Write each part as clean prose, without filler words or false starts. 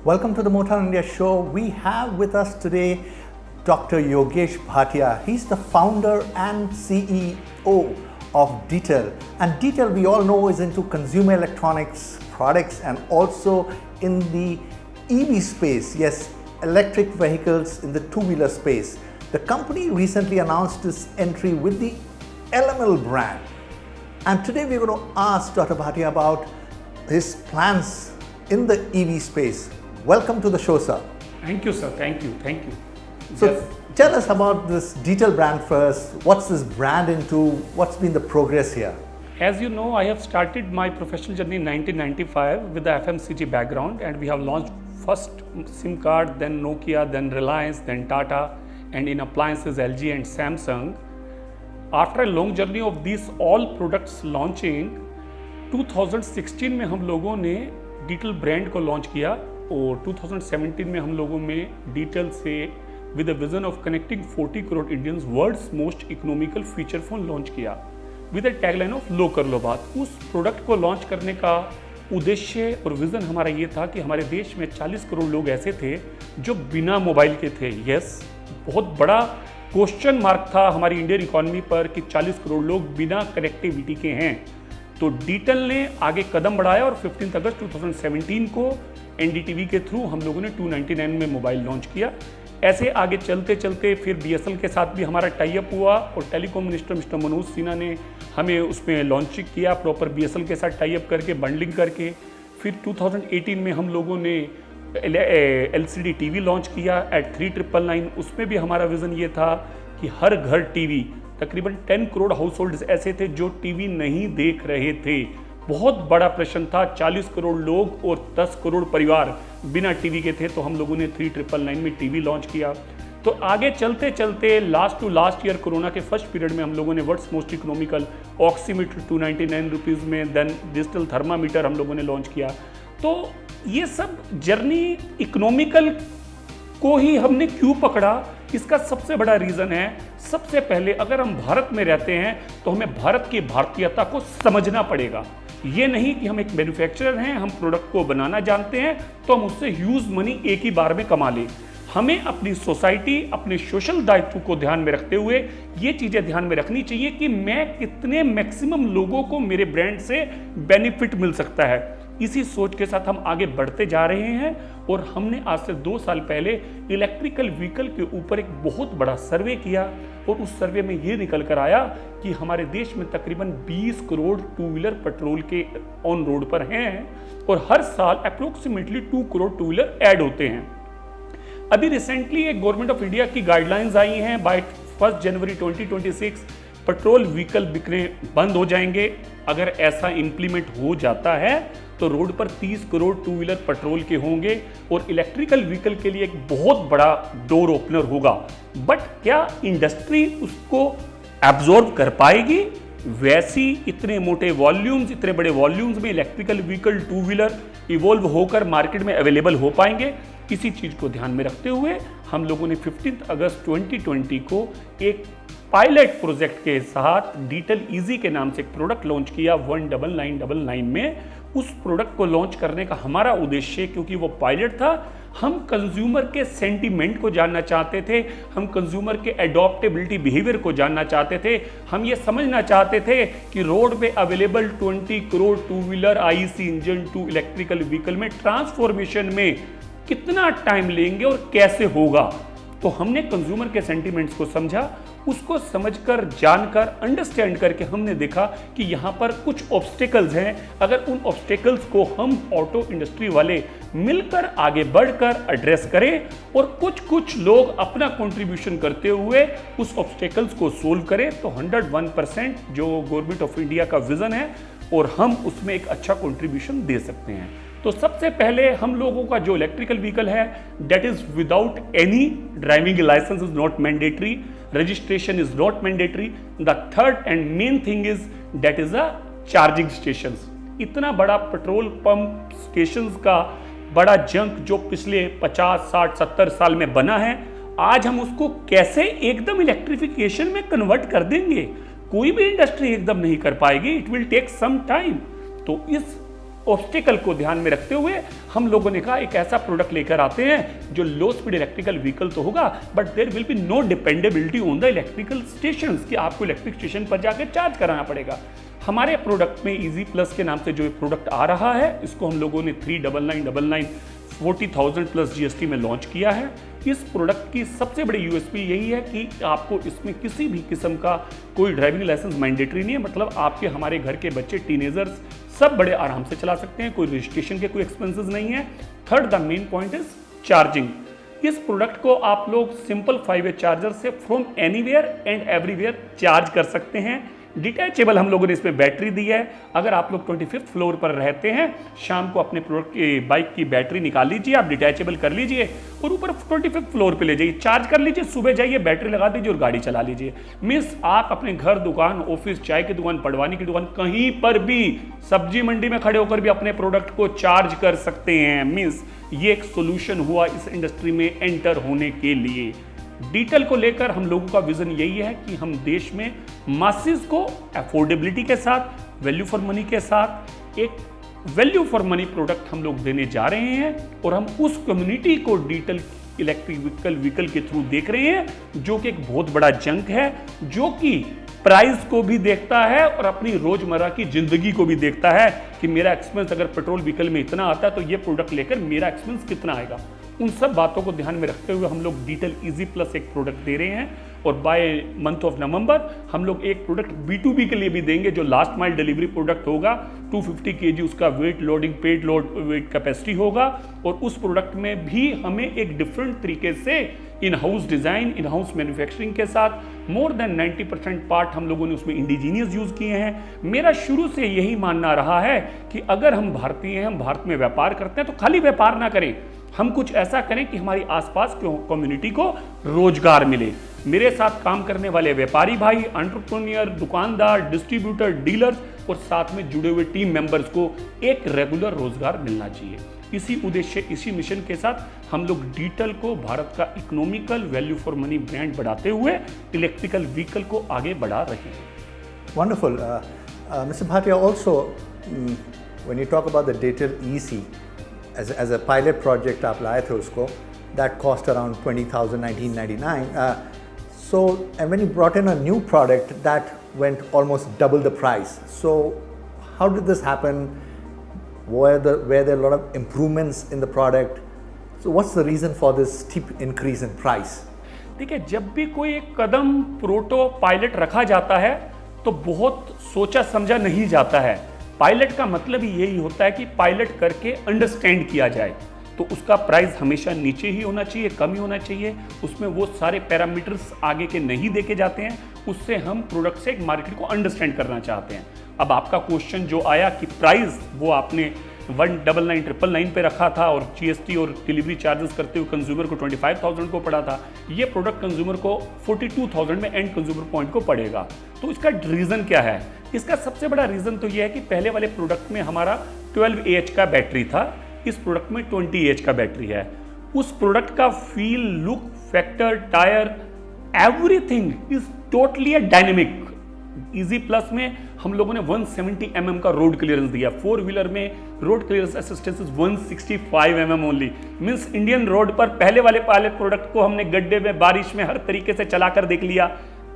Welcome to the Motown India show. We have with us today Dr. Yogesh Bhatia. He's the founder and CEO of Detail. And Detail, we all know, is into consumer electronics products and also in the EV space. Yes, electric vehicles in the two-wheeler space. The company recently announced its entry with the LML brand. And today we're going to ask Dr. Bhatia about his plans in the EV space. Welcome to the show, sir. Thank you, sir. Thank you. So tell us about this Detail brand first. What's this brand into? What's been the progress here? As you know, I have started my professional journey in 1995 with the FMCG background, and we have launched first SIM card, then Nokia, then Reliance, then Tata, and in appliances LG and Samsung. After a long journey of these all products launching, 2016 में हम लोगों ने detail brand को launch किया और 2017 में हम लोगों में डिटेल से with a vision of connecting 40 crore Indians world's most economical feature phone launch किया विद अ टैगलाइन ऑफ लो कर लो बात। उस प्रोडक्ट को लॉन्च करने का उद्देश्य और विजन हमारा ये था कि हमारे देश में 40 करोड़ लोग ऐसे थे जो बिना मोबाइल के थे। यस, बहुत बड़ा क्वेश्चन मार्क था हमारी इंडियन इकोनॉमी पर कि 40 करोड़ लोग बिना कनेक्टिविटी के हैं। तो डिटेल ने आगे कदम बढ़ाया और 15 अगस्त 2017 को एनडीटीवी के थ्रू हम लोगों ने 299 में मोबाइल लॉन्च किया। ऐसे आगे चलते चलते फिर बीएसएल के साथ भी हमारा टाई अप हुआ और telecom minister mister Manoj Sinha ने हमें उसमें लॉन्च किया प्रॉपर बीएसएल के साथ टाई अप करके बंडलिंग करके। फिर 2018 में हम लोगों ने एलसीडी टीवी लॉन्च किया एट 3999। उसमें भी हमारा विज़न ये था कि हर घर टीवी, तकरीबन 10 करोड़ हाउस होल्ड्स ऐसे थे जो टीवी नहीं देख रहे थे। बहुत बड़ा प्रश्न था, 40 करोड़ लोग और 10 करोड़ परिवार बिना टीवी के थे। तो हम लोगों ने 3999 में टीवी लॉन्च किया। तो आगे चलते चलते लास्ट ईयर कोरोना के फर्स्ट पीरियड में हम लोगों ने world's most economical oximeter 299 rupees में, देन डिजिटल थर्मामीटर हम लोगों ने लॉन्च किया। तो ये सब जर्नी इकोनॉमिकल को ही हमने क्यों पकड़ा, इसका सबसे बड़ा रीज़न है, सबसे पहले अगर हम भारत में रहते हैं तो हमें भारत की भारतीयता को समझना पड़ेगा। ये नहीं कि हम एक मैन्युफैक्चरर हैं, हम प्रोडक्ट को बनाना जानते हैं तो हम उससे ह्यूज मनी एक ही बार में कमा लें। हमें अपनी सोसाइटी, अपने सोशल दायित्व को ध्यान में रखते हुए ये चीज़ें ध्यान में रखनी चाहिए कि मैं कितने मैक्सिमम लोगों को मेरे ब्रांड से बेनिफिट मिल सकता है। इसी सोच के साथ हम आगे बढ़ते जा रहे हैं और हमने आज से 2 साल पहले इलेक्ट्रिकल व्हीकल के ऊपर एक बहुत बड़ा सर्वे किया और उस सर्वे में ये निकल कर आया कि हमारे देश में तकरीबन 20 करोड़ टू व्हीलर पेट्रोल के ऑन रोड पर हैं और हर साल approximately 2 crore two wheeler add होते हैं। अभी रिसेंटली एक गवर्नमेंट ऑफ इंडिया की गाइडलाइंस आई हैं, बाय 1 जनवरी 2026 पेट्रोल व्हीकल बिकने बंद हो जाएंगे। अगर ऐसा इंप्लीमेंट हो जाता है तो रोड पर 30 करोड़ टू व्हीलर पेट्रोल के होंगे और इलेक्ट्रिकल व्हीकल के लिए एक बहुत बड़ा डोर ओपनर होगा। बट क्या इंडस्ट्री उसको एब्जॉर्ब कर पाएगी? वैसी इतने मोटे वॉल्यूम्स, इतने बड़े वॉल्यूम्स में electrical vehicle two wheeler evolve होकर मार्केट में अवेलेबल हो पाएंगे? इसी चीज़ को ध्यान में रखते हुए हम लोगों ने 15 अगस्त 2020 को एक पायलट प्रोजेक्ट के साथ डिटेल इजी के नाम से एक प्रोडक्ट लॉन्च किया 19999 में। उस प्रोडक्ट को लॉन्च करने का हमारा उद्देश्य, क्योंकि वो पायलट था, हम कंज्यूमर के सेंटीमेंट को जानना चाहते थे, हम कंज्यूमर के एडॉप्टेबिलिटी बिहेवियर को जानना चाहते थे, हम ये समझना चाहते थे कि रोड पे available 20 crore two wheeler IC engine to electrical vehicle में ट्रांसफॉर्मेशन में कितना टाइम लेंगे और कैसे होगा। तो हमने कंज्यूमर के सेंटीमेंट्स को समझा, उसको समझकर, जानकर, अंडरस्टैंड करके हमने देखा कि यहाँ पर कुछ ऑब्स्टेकल्स हैं। अगर उन ऑब्स्टेकल्स को हम ऑटो इंडस्ट्री वाले मिलकर आगे बढ़कर एड्रेस करें और कुछ लोग अपना कंट्रीब्यूशन करते हुए उस ऑब्स्टेकल्स को सोल्व करें तो 101% जो गवर्नमेंट ऑफ इंडिया का विजन है और हम उसमें एक अच्छा कंट्रीब्यूशन दे सकते हैं। तो सबसे पहले हम लोगों का जो इलेक्ट्रिकल व्हीकल है that is without any driving license is not mandatory, registration is not mandatory. The third and main thing is that is a charging stations. इतना बड़ा पेट्रोल पंप स्टेशंस का बड़ा जंक जो पिछले 50, 60, 70 साल में बना है, आज हम उसको कैसे एकदम इलेक्ट्रिफिकेशन में कन्वर्ट कर देंगे? कोई भी इंडस्ट्री एकदम नहीं कर पाएगी, it will take some time. तो इस ऑब्स्टिकल को ध्यान में रखते हुए हम लोगों ने कहा एक ऐसा प्रोडक्ट लेकर आते हैं जो लो स्पीड इलेक्ट्रिकल व्हीकल तो होगा, but there will be no dependability on the electrical stations कि आपको इलेक्ट्रिक स्टेशन पर जाकर चार्ज कराना पड़ेगा। हमारे प्रोडक्ट में इजी प्लस के नाम से जो प्रोडक्ट आ रहा है, इसको हम लोगों ने 39999 40,000 प्लस जीएसटी में लॉन्च किया है। इस प्रोडक्ट की सबसे बड़ी यूएसपी यही है कि आपको इसमें किसी भी किस्म का कोई ड्राइविंग लाइसेंस मैंडेटरी नहीं है, मतलब आपके हमारे घर के बच्चे टीनेजर्स सब बड़े आराम से चला सकते हैं, कोई रजिस्ट्रेशन के कोई एक्सपेंसेस नहीं है। Third the main point is charging. इस प्रोडक्ट को आप लोग सिंपल 5 चार्जर से from anywhere and everywhere charge कर सकते हैं। डिटैचेबल हम लोगों ने इसमें बैटरी दी है। अगर आप लोग 25th फ्लोर पर रहते हैं, शाम को अपने प्रोडक्ट की बाइक की बैटरी निकाल लीजिए, आप डिटैचेबल कर लीजिए और ऊपर 25th फ्लोर पे ले जाइए, चार्ज कर लीजिए, सुबह जाइए बैटरी लगा दीजिए और गाड़ी चला लीजिए। मीन्स आप अपने घर, दुकान, ऑफिस, चाय की दुकान, पड़वानी की दुकान, कहीं पर भी, सब्जी मंडी में खड़े होकर भी अपने प्रोडक्ट को चार्ज कर सकते हैं। मीन्स ये एक सोल्यूशन हुआ इस इंडस्ट्री में एंटर होने के लिए। डिटेल को लेकर हम लोगों का विजन यही है कि हम देश में मासेस को अफोर्डेबिलिटी के साथ, वैल्यू फॉर मनी के साथ एक वैल्यू फॉर मनी प्रोडक्ट हम लोग देने जा रहे हैं और हम उस कम्युनिटी को डिटेल इलेक्ट्रिक व्हीकल के थ्रू देख रहे हैं, जो कि एक बहुत बड़ा जंक है, जो कि प्राइस को भी देखता है और अपनी रोजमर्रा की जिंदगी को भी देखता है कि मेरा एक्सपेंस अगर पेट्रोल व्हीकल में इतना आता है तो ये प्रोडक्ट लेकर मेरा एक्सपेंस कितना आएगा। उन सब बातों को ध्यान में रखते हुए हम लोग डिटेल इजी प्लस एक प्रोडक्ट दे रहे हैं और बाय मंथ ऑफ नवंबर हम लोग एक प्रोडक्ट B2B के लिए भी देंगे जो लास्ट माइल डिलीवरी प्रोडक्ट होगा। 250 kg उसका weight loading payload weight capacity होगा और उस प्रोडक्ट में भी हमें एक डिफरेंट तरीके से in house design, in house manufacturing के साथ मोर देन 90% पार्ट हम लोगों ने उसमें इंडिजीनियस यूज किए हैं। मेरा शुरू से यही मानना रहा है कि अगर हम भारतीय हैं, हम भारत में व्यापार करते हैं तो खाली व्यापार ना करें, हम कुछ ऐसा करें कि हमारी आसपास की कम्युनिटी को रोजगार मिले। मेरे साथ काम करने वाले व्यापारी भाई, एंटरप्रेन्योर, दुकानदार, डिस्ट्रीब्यूटर, डीलर्स और साथ में जुड़े हुए टीम मेंबर्स को एक रेगुलर रोजगार मिलना चाहिए। इसी उद्देश्य, इसी मिशन के साथ हम लोग डिटेल को भारत का economical value for money brand बढ़ाते हुए इलेक्ट्रिकल व्हीकल को आगे बढ़ा रहे हैं। Wonderful. Mr. Bhatia, also when you talk about the Datel EC as a pilot project आप लाए थे उसको, that cost around 20,000 1999. So and when you brought in a new product that went almost double the price. So how did this happen? Were there a lot of improvements in the product? So what's the reason for this steep increase in price? देखिए, जब भी कोई एक कदम proto pilot रखा जाता है तो बहुत सोचा समझा नहीं जाता है। पायलट का मतलब ही यही होता है कि पायलट करके अंडरस्टैंड किया जाए, तो उसका प्राइस हमेशा नीचे ही होना चाहिए, कम ही होना चाहिए। उसमें वो सारे पैरामीटर्स आगे के नहीं देखे जाते हैं, उससे हम प्रोडक्ट से एक मार्केट को अंडरस्टैंड करना चाहते हैं। अब आपका क्वेश्चन जो आया कि प्राइस वो आपने 199,999 पे रखा था और जीएसटी और डिलीवरी चार्जेस करते हुए कंज्यूमर को 25,000 को पड़ा था, ये प्रोडक्ट कंज्यूमर को 42,000 में एंड कंज्यूमर पॉइंट को पड़ेगा। तो इसका रीज़न क्या है? इसका सबसे बड़ा रीज़न तो ये है कि पहले वाले प्रोडक्ट में हमारा 12 AH का बैटरी था, इस प्रोडक्ट में 20 AH का बैटरी है। उस प्रोडक्ट का feel, look, factor, tyre, everything is totally a dynamic. Easy plus में हम लोगों ने 170 mm का रोड क्लियरेंस दिया। 4 व्हीलर में road clearance assistance is 165 mm only. Means Indian road पर पहले वाले पायलट प्रोडक्ट को हमने गड्ढे में, बारिश में, हर तरीके से चलाकर देख लिया,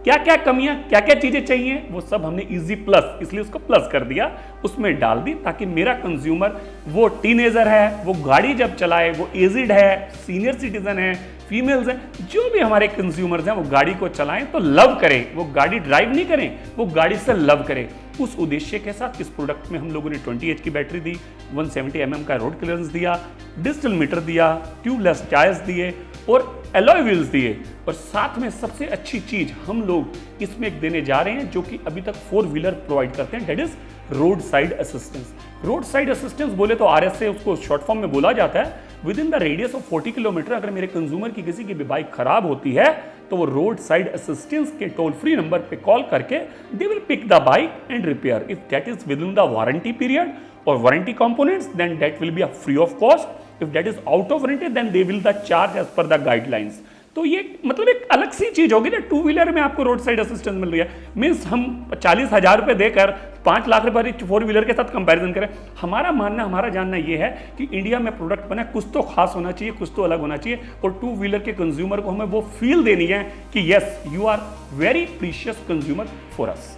क्या क्या कमियां, क्या क्या चीजें चाहिए, वो सब हमने इजी प्लस, इसलिए उसको प्लस कर दिया, उसमें डाल दी, ताकि मेरा कंज्यूमर, वो टीनेजर है, वो गाड़ी जब चलाए, वो एजिड है, सीनियर सिटीजन है, फीमेल्स हैं, जो भी हमारे कंज्यूमर्स हैं, वो गाड़ी को चलाएं तो लव करें, वो गाड़ी ड्राइव नहीं करें, वो गाड़ी से लव करें। उस उद्देश्य के साथ इस प्रोडक्ट में हम लोगों ने 20 AH की बैटरी दी, 170 mm का रोड क्लियरेंस दिया, डिजिटल मीटर दिया, ट्यूबलेस टायर्स दिए और एलॉय व्हील्स दिए। और साथ में सबसे अच्छी चीज हम लोग इसमें एक देने जा रहे हैं जो कि अभी तक 4 व्हीलर प्रोवाइड करते हैं, that is road side assistance. Road side assistance बोले तो RS से उसको शॉर्ट फॉर्म में बोला जाता है। With in the radius of 40 kilometre अगर मेरे कंज्यूमर की किसी की भी बाइक खराब होती है तो वो रोड साइड असिस्टेंस के टोल फ्री नंबर पे कॉल करके they will pick the bike and repair. If that is within the warranty period or warranty components, then that will be a free of cost. If that is out of warranty, then they will the charge as per the guidelines. तो ये मतलब एक अलग सी चीज होगी ना, 2 wheeler में आपको रोड साइड असिस्टेंस मिल रही है, मीन्स हम 40,000 रुपये देकर 5 लाख रुपये 4 व्हीलर के साथ कंपैरिजन करें। हमारा मानना, हमारा जानना ये है कि इंडिया में प्रोडक्ट बना कुछ तो खास होना चाहिए, कुछ तो अलग होना चाहिए, और 2 व्हीलर के कंज्यूमर को हमें वो फील देनी है कि yes you are very precious consumer for us.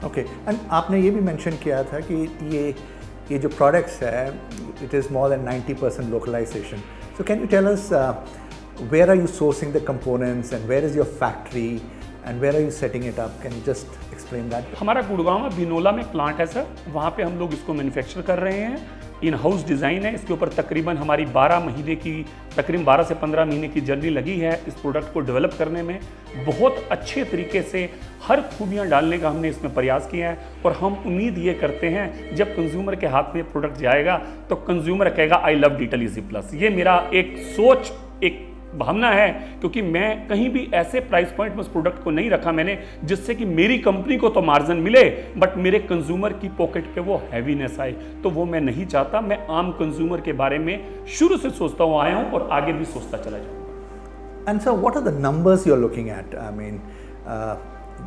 Okay, and आपने ये भी मेंशन किया था कि ये जो प्रोडक्ट्स है it is more than 90% localization. So can you tell us where are you sourcing the components and where is your factory and where are you setting it up? Can you just explain that? हमारा गुड़गांव में बिनोला में plant है sir, वहाँ पे हम लोग इसको manufacture कर रहे हैं। इन हाउस डिज़ाइन है, इसके ऊपर तकरीबन हमारी 12 महीने की, तकरीबन 12 से 15 महीने की जर्नी लगी है इस प्रोडक्ट को डेवलप करने में। बहुत अच्छे तरीके से हर खूबियाँ डालने का हमने इसमें प्रयास किया है, और हम उम्मीद ये करते हैं जब कंज्यूमर के हाथ में प्रोडक्ट जाएगा तो कंज्यूमर कहेगा I love detail easy plus. ये मेरा एक सोच, एक भावना है, क्योंकि मैं कहीं भी ऐसे प्राइस पॉइंट में उस प्रोडक्ट को नहीं रखा मैंने जिससे कि मेरी कंपनी को तो मार्जिन मिले बट मेरे कंज्यूमर की पॉकेट पे वो हैवीनेस आए, तो वो मैं नहीं चाहता। मैं आम कंज्यूमर के बारे में शुरू से सोचता हुआ आया हूं और आगे भी सोचता चला जाऊंगा। And so what are the numbers you're looking at? I mean,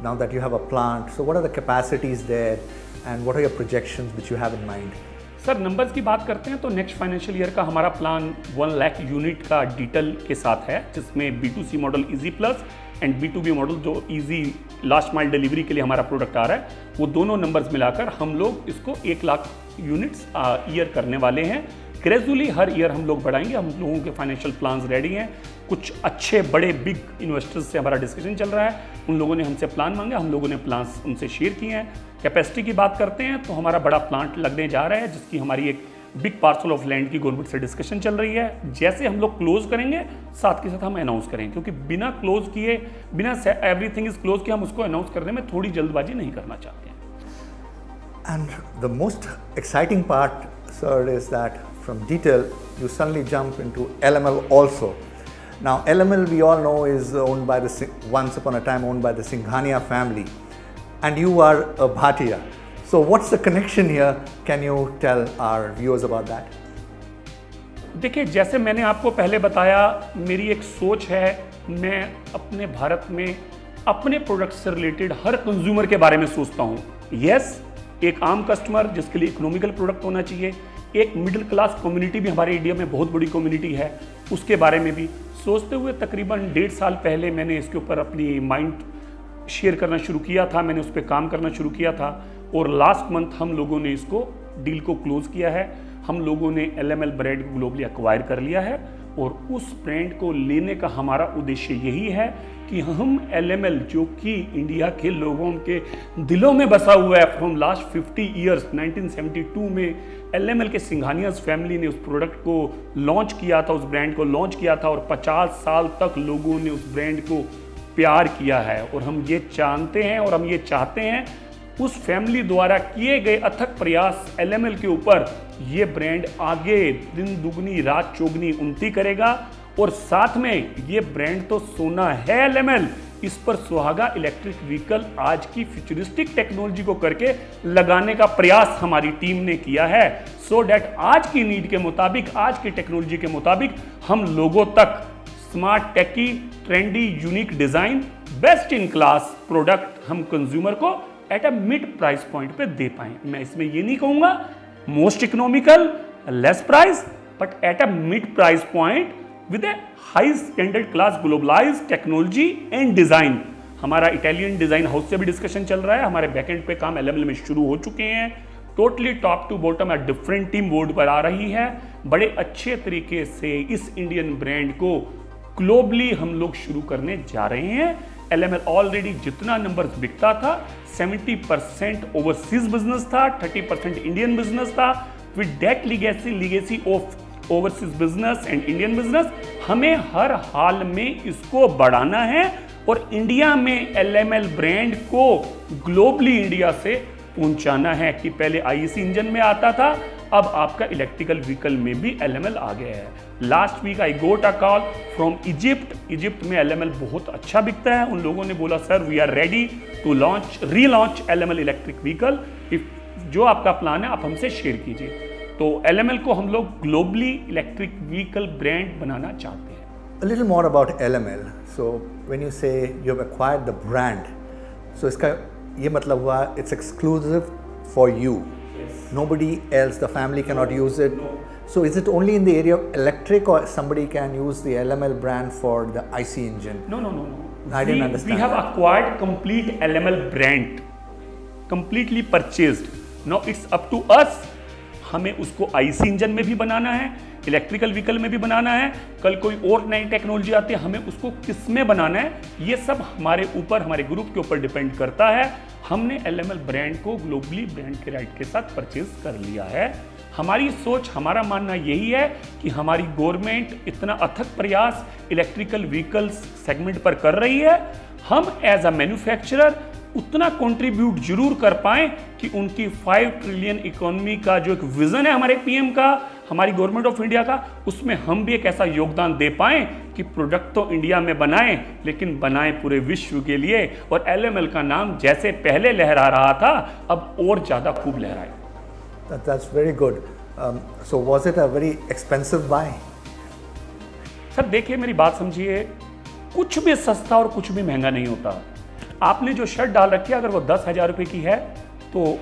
now that you have a plant, so what are the capacities there and what are your projections which you have in mind? Sir numbers की बात करते हैं तो next financial year का हमारा plan 1 lakh unit का detail के साथ है, जिसमें B2C model easy plus and B2B model जो इजी लास्ट माइल डिलीवरी के लिए हमारा प्रोडक्ट आ रहा है, वो दोनों नंबर्स मिलाकर हम लोग इसको 1 लाख यूनिट्स ईयर करने वाले हैं। ग्रेजुअली हर ईयर हम लोग बढ़ाएंगे। हम लोगों के फाइनेंशियल प्लान्स रेडी हैं, कुछ अच्छे बड़े बिग इन्वेस्टर्स से हमारा डिस्कशन चल रहा है, उन लोगों ने हमसे प्लान मांगे, हम लोगों ने प्लान्स उनसे शेयर किए हैं। कैपेसिटी की बात करते हैं तो हमारा बड़ा प्लांट लगने जा रहा है, जिसकी हमारी एक बिग पार्सल ऑफ लैंड की गवर्नमेंट से डिस्कशन चल रही है। जैसे हम लोग क्लोज करेंगे साथ के साथ हम अनाउंस करेंगे, क्योंकि बिना क्लोज किए, बिना एवरीथिंग इज क्लोज किए हम उसको अनाउंस करने में थोड़ी जल्दबाजी नहीं करना चाहते हैं। And the most exciting part, sir, is that from Detail you suddenly jump into LML also. Now LML we all know is owned by once upon a time owned by the Singhania family, and you are a Bhatia. So what's the connection here? Can you tell our viewers about that? देखिए, जैसे मैंने आपको पहले बताया, मेरी एक सोच है, मैं अपने भारत में अपने प्रोडक्ट से रिलेटेड हर कंज्यूमर के बारे में सोचता हूँ। यस, एक आम कस्टमर जिसके लिए इकोनॉमिकल प्रोडक्ट होना चाहिए, एक मिडिल क्लास कम्युनिटी भी हमारे इंडिया में बहुत बड़ी कम्युनिटी है, उसके बारे में भी सोचते हुए तकरीबन 1.5 साल पहले मैंने इसके ऊपर अपनी माइंड शेयर करना शुरू किया था, मैंने उस पर काम करना शुरू किया था, और लास्ट मंथ हम लोगों ने इसको डील को क्लोज किया है। हम लोगों ने LML ब्रांड को ग्लोबली एक्वायर कर लिया है, और उस ब्रांड को लेने का हमारा उद्देश्य यही है कि हम LML, जो कि इंडिया के लोगों के दिलों में बसा हुआ है फ्रॉम लास्ट 50 ईयर्स, 1972 में LML के सिंघानियाज फैमिली ने उस प्रोडक्ट को लॉन्च किया था, उस ब्रांड को लॉन्च किया था, और 50 साल तक लोगों ने उस ब्रांड को प्यार किया है। और हम ये जानते हैं और हम ये चाहते हैं उस फैमिली द्वारा किए गए अथक प्रयास LML के ऊपर ये ब्रांड आगे दिन दुगनी रात चौगनी उन्नति करेगा, और साथ में ये ब्रांड तो सोना है LML, इस पर सुहागा इलेक्ट्रिक व्हीकल आज की फ्यूचरिस्टिक टेक्नोलॉजी को करके लगाने का प्रयास हमारी टीम ने किया है, सो डैट आज की नीड के मुताबिक, आज की टेक्नोलॉजी के मुताबिक हम लोगों तक smart, techie, trendy, unique design, best in class product हम कंज्यूमर को at a mid price point पे दे पाएं। मैं इसमें ये नहीं कहूंगा most economical, less price, but at a mid price point with a high standard class globalized technology and design. हमारा इटालियन डिजाइन हाउस से भी डिस्कशन चल रहा है, हमारे बैकएंड पे काम LML में शुरू हो चुके हैं। टोटली टॉप टू बॉटम या डिफरेंट टीम बोर्ड पर आ रही है। बड़े अच्छे तरीके से इस इंडियन ब्रांड को ग्लोबली हम लोग शुरू करने जा रहे हैं। LML ऑलरेडी जितना नंबर्स बिकता था, 70% ओवरसीज बिजनेस था, 30% इंडियन बिजनेस था। With that legacy of overseas business and Indian business, हमें हर हाल में इसको बढ़ाना है और इंडिया में LML ब्रांड को ग्लोबली इंडिया से पहुंचाना है। कि पहले IEC इंजन में आता था, अब आपका इलेक्ट्रिकल व्हीकल में भी LML आ गया है। Last week I got a call from Egypt में LML बहुत अच्छा बिकता है। उन लोगों ने बोला sir we are ready to relaunch LML electric vehicle, जो आपका प्लान है आप हमसे शेयर कीजिए। तो LML को हम लोग ग्लोबली इलेक्ट्रिक व्हीकल ब्रांड बनाना चाहते हैं। a little more about LML. So when you say you have acquired the brand, so इसका ये मतलब हुआ it's exclusive for you. Yes. Nobody else, the family cannot use it. No. So is it only in the area of electric, or somebody can use the LML brand for the IC engine? No. I didn't understand We have that. acquired complete LML brand, completely purchased. Now it's up to us. हमें उसको IC engine में भी बनाना है, electrical vehicle में भी बनाना है, कल कोई और नई टेक्नोलॉजी आती है, हमें उसको किस में बनाना है, ये सब हमारे ऊपर, हमारे ग्रुप के ऊपर डिपेंड करता है। हमने LML ब्रांड को ग्लोबली ब्रांड के राइट के साथ परचेज कर लिया है। हमारी सोच, हमारा मानना यही है कि हमारी गवर्नमेंट इतना अथक प्रयास इलेक्ट्रिकल व्हीकल्स सेगमेंट पर कर रही है, हम एज अ मैन्युफैक्चरर उतना कंट्रीब्यूट जरूर कर पाएं कि उनकी 5 ट्रिलियन इकोनॉमी का जो एक विजन है हमारे पीएम का, हमारी गवर्नमेंट ऑफ इंडिया का, उसमें हम भी एक ऐसा योगदान दे पाएं कि प्रोडक्ट तो इंडिया में बनाएं, लेकिन बनाएं पूरे विश्व के लिए। और LML का नाम जैसे पहले लहरा रहा था, अब और ज्यादा खूब लहराए। That's very good. So was it a very expensive buy? Sir देखिए, मेरी बात समझिए, कुछ भी सस्ता और कुछ भी महंगा नहीं होता। आपने जो शर्ट डाल रखी है, अगर वो 10,000 रुपये की है तो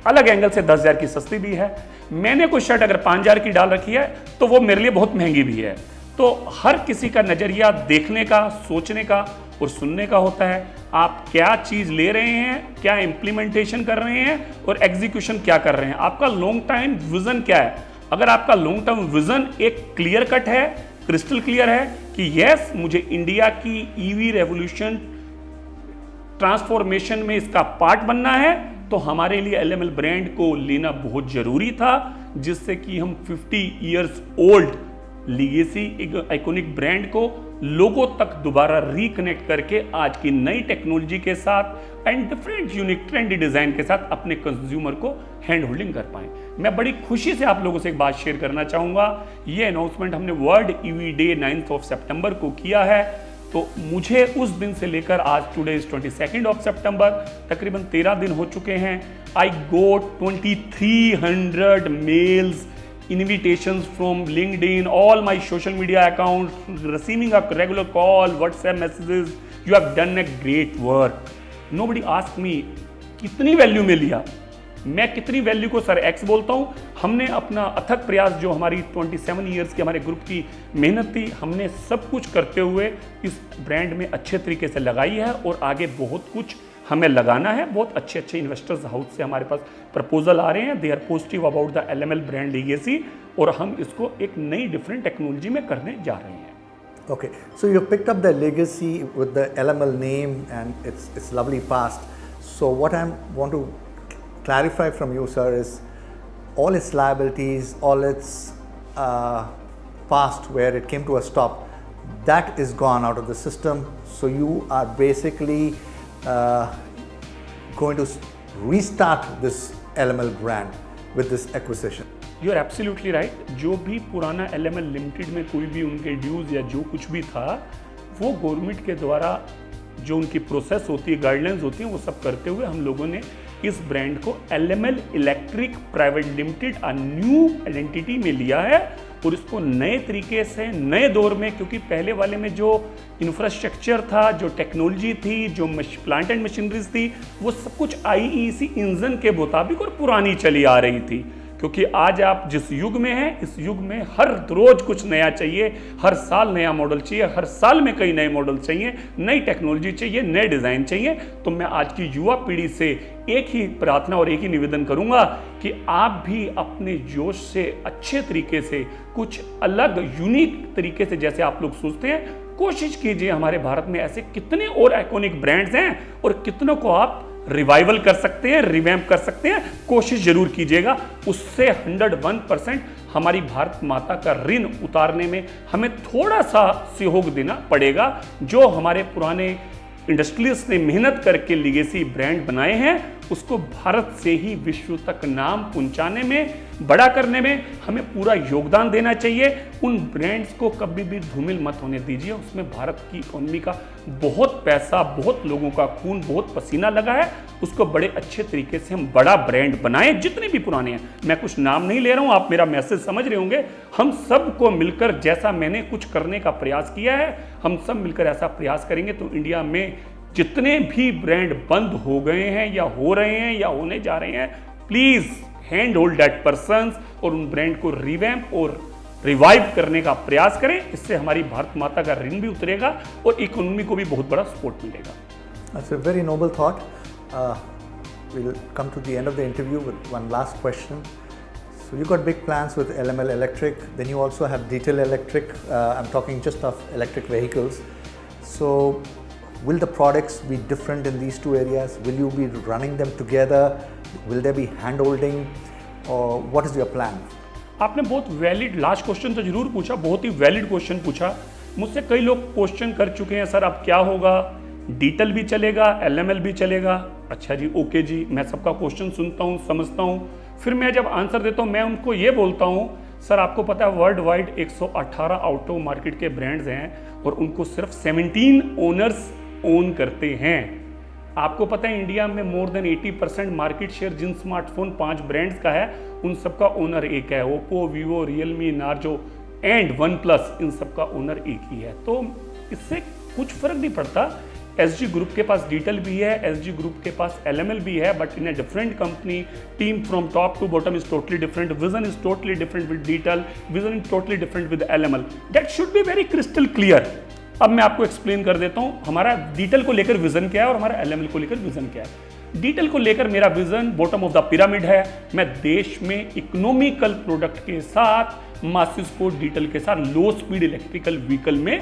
अलग एंगल से 10,000 की सस्ती भी है। मैंने कोई शर्ट अगर 5,000 की डाल रखी है तो वो मेरे लिए बहुत महंगी भी है। तो हर किसी का नज़रिया देखने का, सोचने का और सुनने का होता है। आप क्या चीज़ ले रहे हैं, क्या इम्प्लीमेंटेशन कर रहे हैं और एग्जीक्यूशन क्या कर रहे हैं, आपका लॉन्ग टाइम विजन क्या है। अगर आपका लॉन्ग टर्म विजन एक क्लियर कट है, क्रिस्टल क्लियर है कि यस, मुझे इंडिया की EV रेवोल्यूशन ट्रांसफॉर्मेशन में इसका पार्ट बनना है, तो हमारे लिए LML ब्रांड को लेना बहुत जरूरी था, जिससे कि हम 50 years old legacy iconic brand को लोगों तक दोबारा रिकनेक्ट करके आज की नई टेक्नोलॉजी के साथ and different unique trendy design के साथ अपने कंज्यूमर को हैंड होल्डिंग कर पाएं। मैं बड़ी खुशी से आप लोगों से एक बात शेयर करना चाहूंगा। ये अनाउंसमेंट हमने वर्ल्ड EV डे 9 सितंबर को किया है, तो मुझे उस दिन से लेकर आज टुडे इज 22 सितंबर, तकरीबन 13 दिन हो चुके हैं। आई गोट 2300 mails, invitations from LinkedIn, all my social media accounts, receiving a regular call, WhatsApp messages. You have done a great work. Nobody asked me कितनी वैल्यू में लिया, मैं कितनी वैल्यू को सर X बोलता हूँ। हमने अपना अथक प्रयास, जो हमारी 27 ईयर्स की हमारे ग्रुप की मेहनत थी, हमने सब कुछ करते हुए इस ब्रांड में अच्छे तरीके से लगाई है और आगे बहुत कुछ हमें लगाना है। बहुत अच्छे अच्छे इन्वेस्टर्स हाउस से हमारे पास प्रपोजल आ रहे हैं, they are positive about the LML brand legacy, और हम इसको एक नई डिफरेंट टेक्नोलॉजी में करने जा रहे हैं। Okay, so you picked up the legacy with the LML name and its lovely past. So what I want to clarify from you, sir, is all its liabilities, all its past where it came to a stop, that is gone out of the system. So you are basically going to restart this LML brand with this acquisition. You are absolutely right. जो भी पुराना LML limited में कोई भी उनके dues या जो कुछ भी था, वो गवर्नमेंट के द्वारा जो उनकी प्रोसेस होती है, गाइडलाइंस होती हैं, वो सब करते हुए हम लोगों ने इस ब्रांड को LML electric private limited a new identity में लिया है और इसको नए तरीके से, नए दौर में, क्योंकि पहले वाले में जो इंफ्रास्ट्रक्चर था, जो टेक्नोलॉजी थी, जो प्लांट एंड मशीनरीज थी, वो सब कुछ IEC इंजन के मुताबिक और पुरानी चली आ रही थी। क्योंकि आज आप जिस युग में हैं, इस युग में हर रोज कुछ नया चाहिए, हर साल नया मॉडल चाहिए, हर साल में कई नए मॉडल चाहिए, नई टेक्नोलॉजी चाहिए, नए डिज़ाइन चाहिए। तो मैं आज की युवा पीढ़ी से एक ही प्रार्थना और एक ही निवेदन करूंगा कि आप भी अपने जोश से अच्छे तरीके से, कुछ अलग यूनिक तरीके से, जैसे आप लोग सोचते हैं, कोशिश कीजिए। हमारे भारत में ऐसे कितने और आइकॉनिक ब्रांड्स हैं और कितनों को आप रिवाइवल कर सकते हैं, रिवैम्प कर सकते हैं। कोशिश जरूर कीजिएगा। उससे 101% हमारी भारत माता का ऋण उतारने में हमें थोड़ा सा सहयोग देना पड़ेगा। जो हमारे पुराने इंडस्ट्रियलिस्ट ने मेहनत करके लीगेसी ब्रांड बनाए हैं, उसको भारत से ही विश्व तक नाम पहुंचाने में, बड़ा करने में हमें पूरा योगदान देना चाहिए। उन ब्रांड्स को कभी भी धूमिल मत होने दीजिए। उसमें भारत की इकोनॉमी का बहुत पैसा, बहुत लोगों का खून, बहुत पसीना लगा है। उसको बड़े अच्छे तरीके से हम बड़ा ब्रांड बनाएं, जितने भी पुराने हैं। मैं कुछ नाम नहीं ले रहा हूं, आप मेरा मैसेज समझ रहे होंगे। हम सबको मिलकर, जैसा मैंने कुछ करने का प्रयास किया है, हम सब मिलकर ऐसा प्रयास करेंगे तो इंडिया में जितने भी ब्रांड बंद हो गए हैं या हो रहे हैं या होने जा रहे हैं, please hand hold that persons और उन ब्रांड को रिवैम्प और रिवाइव करने का प्रयास करें। इससे हमारी भारत माता का ऋण भी उतरेगा और इकोनॉमी को भी बहुत बड़ा सपोर्ट मिलेगा। That's a very noble thought. We'll come to the end of the interview with one last question. So you got big plans with LML Electric, then you also have Detail Electric. I'm talking just of electric vehicles. So will the products be different in these two areas? Will you be running them together? Will there be hand-holding? Or what is your plan? आपने बहुत valid last question तो जरूर पूछा, बहुत ही valid question पूछा। मुझसे कई लोग क्वेश्चन कर चुके हैं, सर अब क्या होगा, डिटेल भी चलेगा, LML भी चलेगा। अच्छा जी, ओके जी, मैं सबका क्वेश्चन सुनता हूँ, समझता हूँ, फिर मैं जब आंसर देता हूँ मैं उनको ये बोलता हूँ, सर आपको पता है वर्ल्ड वाइड 118 ऑटो मार्केट के ब्रांड्स हैं और उनको सिर्फ 17 ओनर्स ओन करते हैं। आपको पता है इंडिया में मोर देन 80% मार्केट शेयर जिन स्मार्टफोन 5 ब्रांड्स का है, उन सबका ओनर एक है। Oppo, Vivo, Realme, Narzo and OnePlus, इन सबका ओनर एक ही है। तो इससे कुछ फर्क नहीं पड़ता। SG ग्रुप के पास डिटेल भी है, SG ग्रुप के पास LML भी है, but in a different company, team from top to bottom is totally different, vision is totally different with detail, vision is totally different with LML। That should be very crystal clear. अब मैं आपको explain कर देता हूं हमारा detail को लेकर vision क्या है और हमारा LML को लेकर विजन क्या है। डिटेल को लेकर मेरा vision bottom of the pyramid है। मैं देश में इकोनॉमिकल प्रोडक्ट के साथ मासिस को डिटेल के साथ लो स्पीड इलेक्ट्रिकल व्हीकल में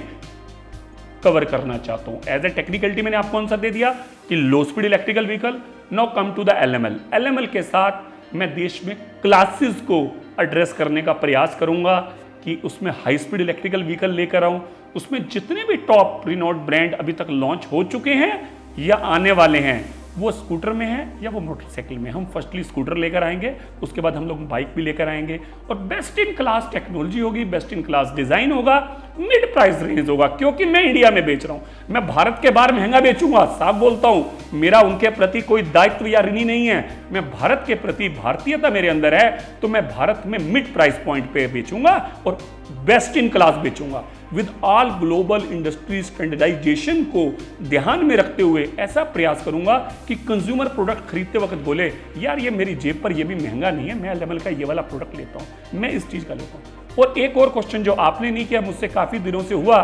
कवर करना चाहता हूं। एज ए टेक्निकलिटी मैंने आपको आंसर दे दिया कि low speed electrical vehicle. Now come to the LML। LML के साथ मैं देश में क्लासेस को एड्रेस करने का प्रयास करूंगा कि उसमें हाई स्पीड इलेक्ट्रिकल व्हीकल लेकर आऊं। उसमें जितने भी टॉप रिनोड ब्रांड अभी तक लॉन्च हो चुके हैं या आने वाले हैं, वो स्कूटर में है या वो मोटरसाइकिल में। हम फर्स्टली स्कूटर लेकर आएंगे, उसके बाद हम लोग बाइक भी लेकर आएंगे और बेस्ट इन क्लास टेक्नोलॉजी होगी, बेस्ट इन क्लास डिजाइन होगा, मिड प्राइस रेंज होगा। क्योंकि मैं इंडिया में बेच रहा हूं, मैं भारत के बाहर महंगा बेचूंगा, साफ बोलता हूं। मेरा उनके प्रति कोई दायित्व या ऋणी नहीं है। मैं भारत के प्रति भारतीयता मेरे अंदर है, तो मैं भारत में मिड प्राइस पॉइंट पे बेचूंगा और बेस्ट इन क्लास बेचूंगा with all global industry standardisation को ध्यान में रखते हुए ऐसा प्रयास करूंगा कि कंज्यूमर प्रोडक्ट खरीदते वक्त बोले यार ये मेरी जेब पर ये भी महंगा नहीं है, मैं LML का ये वाला प्रोडक्ट लेता हूं, मैं इस चीज का लेता हूं। और एक और क्वेश्चन जो आपने नहीं किया, मुझसे काफी दिनों से हुआ,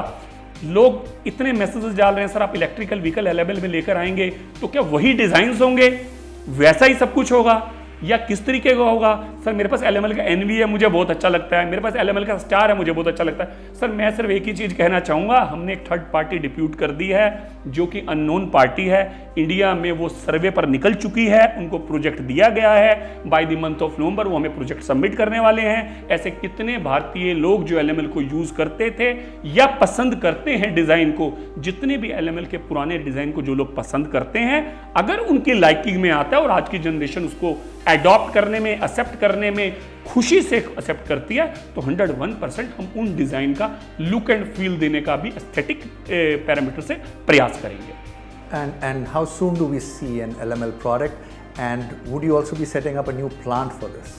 लोग इतने मैसेजेस डाल रहे हैं सर आप इलेक्ट्रिकल व्हीकल LML में लेकर आएंगे तो क्या वही डिजाइन होंगे, वैसा ही सब कुछ होगा या किस तरीके का होगा? सर मेरे पास LML का NV है, मुझे बहुत अच्छा लगता है, मेरे पास LML का स्टार है, मुझे बहुत अच्छा लगता है। सर मैं सिर्फ एक ही चीज़ कहना चाहूँगा, हमने एक थर्ड पार्टी डिप्यूट कर दी है जो कि अननोन पार्टी है। इंडिया में वो सर्वे पर निकल चुकी है, उनको प्रोजेक्ट दिया गया है, by the month of November वो हमें प्रोजेक्ट सबमिट करने वाले हैं। ऐसे कितने भारतीय लोग जो LML को यूज़ करते थे या पसंद करते हैं डिज़ाइन को, जितने भी LML के पुराने डिज़ाइन को जो लोग पसंद करते हैं, अगर उनकी लाइकिंग में आता है और आज की जनरेशन उसको एडॉप्ट करने में, एक्सेप्ट करने में खुशी से एक्सेप्ट करती है, तो 101% हम उन डिजाइन का लुक एंड फील देने का भी एस्थेटिक पैरामीटर से प्रयास करेंगे। And how soon do we see an LML product? And would you also be setting up a new plant for this?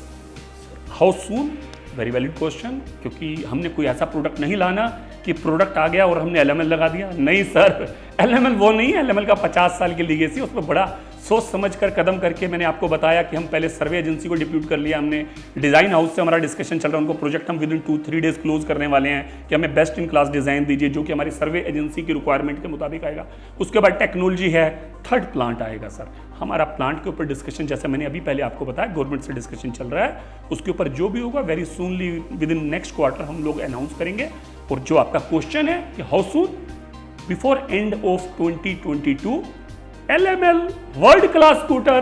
How soon? Very valid question, क्योंकि हमने कोई ऐसा प्रोडक्ट नहीं लाना कि प्रोडक्ट आ गया और हमने LML लगा दिया। नहीं सर, LML वो नहीं है। LML का 50 साल की लीगेसी, उसमें बड़ा सोच समझ कर कदम करके मैंने आपको बताया कि हम पहले सर्वे एजेंसी को डिप्यूट कर लिया, हमने डिज़ाइन हाउस से हमारा डिस्कशन चल रहा है, उनको प्रोजेक्ट हम विद इन 2-3 डेज क्लोज करने वाले हैं कि हमें बेस्ट इन क्लास डिज़ाइन दीजिए जो कि हमारी सर्वे एजेंसी की रिक्वायरमेंट के मुताबिक आएगा। उसके बाद टेक्नोलॉजी है, थर्ड प्लांट आएगा सर। हमारा प्लांट के ऊपर डिस्कशन, जैसे मैंने अभी पहले आपको बताया, गवर्नमेंट से डिस्कशन चल रहा है, उसके ऊपर जो भी होगा very soonly within next quarter हम लोग अनाउंस करेंगे। और जो आपका क्वेश्चन है कि how soon, before end of 2022 LML world class scooter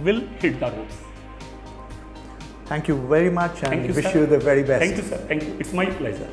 will hit the roads. Thank you very much and Thank you, wish sir. you the very best. Thank you, sir. Thank you. It's my pleasure.